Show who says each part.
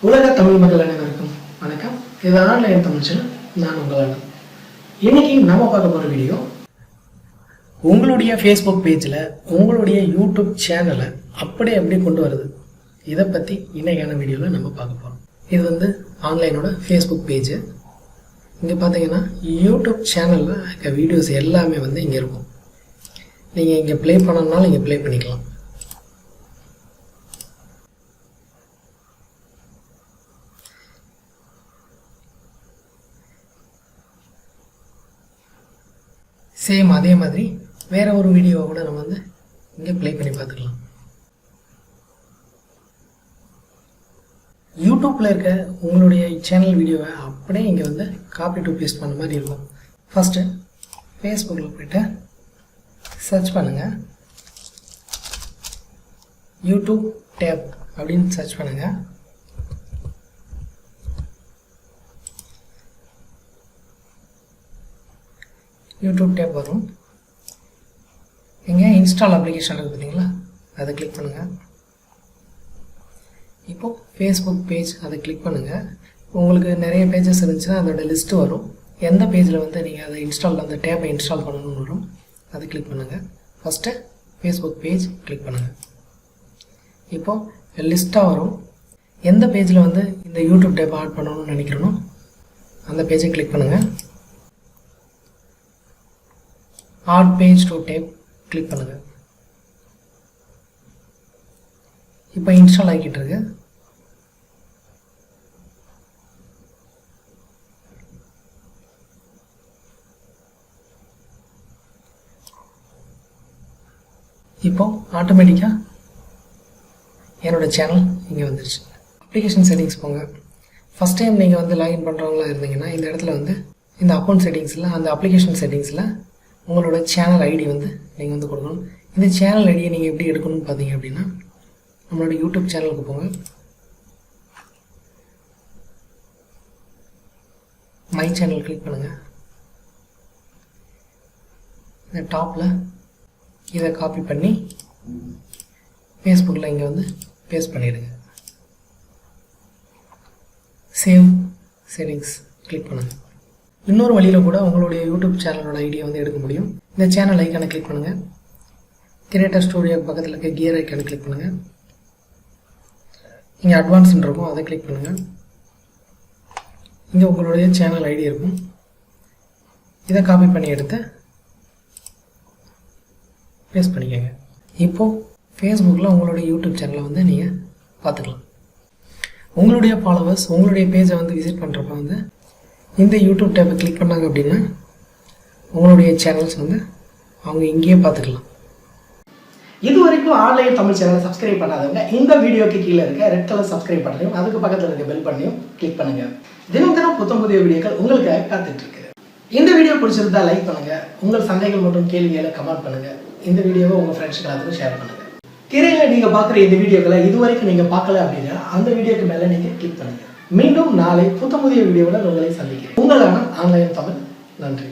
Speaker 1: உலக தமிழ் மக்கள் அனைவருக்கும் வணக்கம். இது ஆன்லைன் தமிழ் சேனல். நான் உங்களான இன்னைக்கு நம்ம பார்க்க போகிற வீடியோ, உங்களுடைய ஃபேஸ்புக் பேஜில் உங்களுடைய யூடியூப் சேனலை அப்படியே எப்படி கொண்டு வருது, இதை பற்றி இன்னைக்கான வீடியோவில் நம்ம பார்க்க போகிறோம். இது வந்து ஆன்லைனோட ஃபேஸ்புக் பேஜு. இங்கே பார்த்தீங்கன்னா யூடியூப் சேனலில் இருக்க வீடியோஸ் எல்லாமே வந்து இங்கே இருக்கும். நீங்கள் இங்கே ப்ளே பண்ணணும்னாலும் இங்கே ப்ளே பண்ணிக்கலாம். சேம் அதே மாதிரி வேறு ஒரு வீடியோவை கூட நம்ம வந்து இங்கே ப்ளே பண்ணி பார்த்துக்கலாம். யூடியூப்பில் இருக்க உங்களுடைய சேனல் வீடியோவை அப்படியே இங்கே வந்து காப்பி டு பேஸ்ட் பண்ண மாதிரி இருக்கும். ஃபஸ்ட்டு ஃபேஸ்புக்கில் போய்ட்டு சர்ச் பண்ணுங்கள், யூடியூப் டேப் அப்படின்னு சர்ச் பண்ணுங்கள். யூடியூப் டேப் வரும். இங்கே இன்ஸ்டால் அப்ளிகேஷன் இருக்குது பார்த்தீங்களா, அதை கிளிக் பண்ணுங்கள். இப்போது ஃபேஸ்புக் பேஜ் அதை கிளிக் பண்ணுங்கள். உங்களுக்கு நிறைய பேஜஸ் இருந்துச்சுன்னா அதோட லிஸ்ட்டு வரும். எந்த பேஜில் வந்து நீங்கள் அதை அந்த டேப்பை இன்ஸ்டால் பண்ணணும்னு வரும், அதை கிளிக் பண்ணுங்கள். ஃபஸ்ட்டு ஃபேஸ்புக் பேஜ் கிளிக் பண்ணுங்கள். இப்போது லிஸ்ட்டாக வரும். எந்த பேஜில் வந்து இந்த யூடியூப் டேப்பை ஆட் பண்ணணும்னு நினைக்கிறனோ அந்த பேஜை கிளிக் பண்ணுங்கள். Add page to tab click பண்ணுங்கள். இப்போ இன்ஸ்டால் ஆகிக்கிட்டு இருக்கு. இப்போ ஆட்டோமேட்டிக்காக என்னோடய சேனல் இங்கே வந்துருச்சு. அப்ளிகேஷன் செட்டிங்ஸ் போங்க. ஃபஸ்ட் டைம் நீங்கள் வந்து லாகின் பண்ணுறவங்களா இருந்தீங்கன்னா இந்த இடத்துல வந்து இந்த அக்கௌண்ட் செட்டிங்ஸில் அந்த அப்ளிகேஷன் செட்டிங்ஸில் உங்களோட சேனல் ஐடி வந்து நீங்கள் வந்து கொடுக்கணும். இந்த சேனல் ஐடியை நீங்கள் எப்படி எடுக்கணும்னு பார்த்தீங்க அப்படின்னா, நம்மளோட யூடியூப் சேனலுக்கு போங்க. மை சேனல் கிளிக் பண்ணுங்கள். இந்த டாப்பில் இதை காப்பி பண்ணி ஃபேஸ்புக்கில் இங்கே வந்து பேஸ்ட் பண்ணிடுங்க. சேவ் செட்டிங்ஸ் கிளிக் பண்ணுங்கள். இன்னொரு வழியில் கூட உங்களுடைய யூடியூப் சேனலோட ஐடியை வந்து எடுக்க முடியும். இந்த சேனல் ஐக்கானை கிளிக் பண்ணுங்கள். கிரியேட்டர் ஸ்டூடியோ பக்கத்தில் இருக்க கியர் ஐக்கானை கிளிக் பண்ணுங்கள். இங்கே அட்வான்ஸ்ன்னு இருக்கும், அதை கிளிக் பண்ணுங்கள். இங்கே உங்களுடைய சேனல் ஐடி இருக்கும். இதை காப்பி பண்ணி எடுத்து பேஸ்ட் பண்ணிக்கோங்க. இப்போது ஃபேஸ்புக்கில் உங்களுடைய யூடியூப் சேனலை வந்து நீங்கள் பார்த்துக்கலாம். உங்களுடைய ஃபாலோவர்ஸ் உங்களுடைய பேஜை வந்து விசிட் பண்ணுறப்ப வந்து இந்த யூடியூப் டேப்பை கிளிக் பண்ணாங்க அப்படின்னா உங்களுடைய சேனல்ஸ் வந்து அவங்க இங்கேயே பார்த்துக்கலாம். இது வரைக்கும் ஆன்லைன் தமிழ் சேனலை சப்ஸ்கிரைப் பண்ணாதவங்க இந்த வீடியோக்கு கீழே இருக்க ரெட் கலர் சப்ஸ்கிரைப் பண்ணையும் அதுக்கு பக்கத்தில் இருக்க பெல் பண்ணியும் கிளிக் பண்ணுங்க. தினம் தினம் புத்தம் புதிய வீடியோக்கள் உங்களுக்காக காத்துட்டு இருக்கு. இந்த வீடியோ பிடிச்சிருந்தா லைக் பண்ணுங்க. உங்கள் சந்தைகள் மற்றும் கேள்விகளை கமெண்ட் பண்ணுங்க. இந்த வீடியோவை உங்கள் ஃப்ரெண்ட்ஸ்க்கு எல்லாத்துக்கும் ஷேர் பண்ணுங்க. திரையில நீங்க பார்க்குற இந்த வீடியோக்களை இதுவரைக்கும் நீங்க பார்க்கல அப்படின்னா அந்த வீடியோக்கு மேலே நீங்க கிளிக் பண்ணுங்க. மீண்டும் நாளை புதிய வீடியோவில் உங்களை சந்திக்கிறேன். உங்களான ஆன்லைன் தமிழ். நன்றி.